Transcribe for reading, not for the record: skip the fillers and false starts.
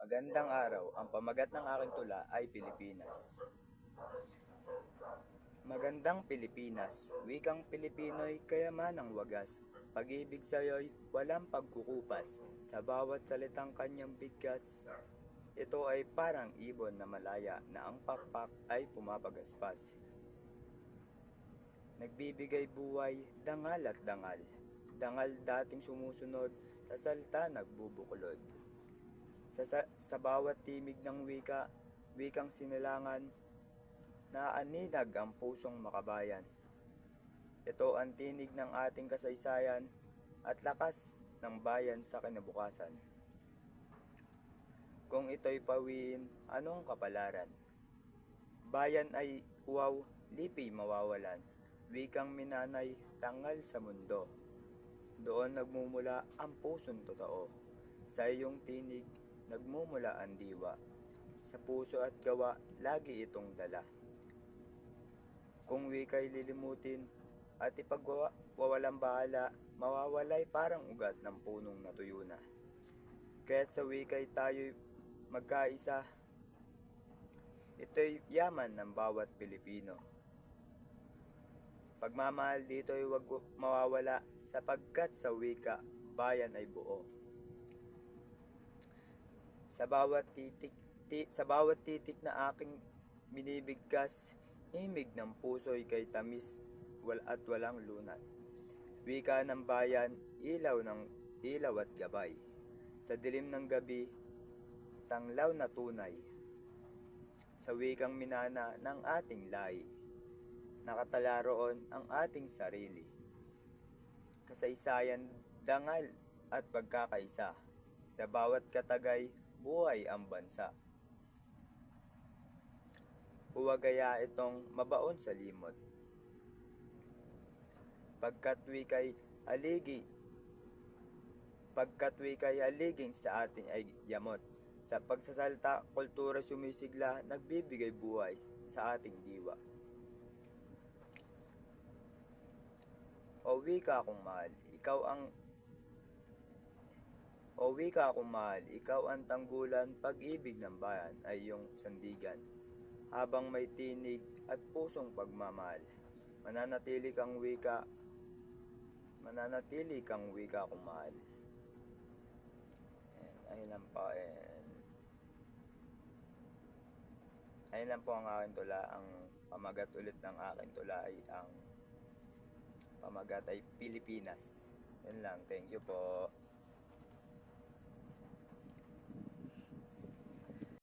Magandang araw, ang pamagat ng aking tula ay Pilipinas. Magandang Pilipinas, wikang Pilipino'y kayamanang wagas. Pag-ibig sa'yo'y walang pagkukupas, sa bawat salitang kanyang bigkas. Ito ay parang ibon na malaya na ang pakpak ay pumapagaspas. Nagbibigay buhay, dangal at dangal. Dangal dating sumusunod, sa salita nagbubuklod. Sa bawat timig ng wikang sinilangan, naaninag ang pusong makabayan. Ito ang tinig ng ating kasaysayan at lakas ng bayan sa kinabukasan. Kung ito'y pawiin, anong kapalaran? Bayan ay uwaw, lipi mawawalan. Wikang minanay, tangal sa mundo. Doon nagmumula ang pusong totoo. Sa iyong tinig, nagmumula ang diwa. Sa puso at gawa, lagi itong dala. Kung wika'y lilimutin at ipagwawalang bahala, mawawalay parang ugat ng punong natuyo na. Kaya't sa wika'y tayo'y magkaisa, ito'y yaman ng bawat Pilipino. Pagmamahal dito'y wag mawawala, sapagkat sa wika, bayan ay buo. Sa bawat titik na aking binibigkas, himig ng puso'y kay tamis at walang lunat. Wika ng bayan, ilaw at gabay. Sa dilim ng gabi, tanglaw na tunay. Sa wikang minana ng ating lahi, nakatala roon ang ating sarili. Kasaysayan, dangal at pagkakaisa. Sa bawat katagay, buhay ang bansa. Huwag kaya itong mabaon sa limot. Pagkat wika'y aliging sa atin ay yamot. Sa pagsasalta, kultura sumisigla, nagbibigay buhay sa ating diwa. O wika akong mahal, ikaw ang tanggulan, pag-ibig ng bayan ay iyong sandigan. Habang may tinig at pusong pagmamahal, mananatili kang wika kung mahal. Ayun lang po ang aking tula. Ang pamagat ulit ng aking tula ay ang pamagat ay Pilipinas. Yun lang, thank you po.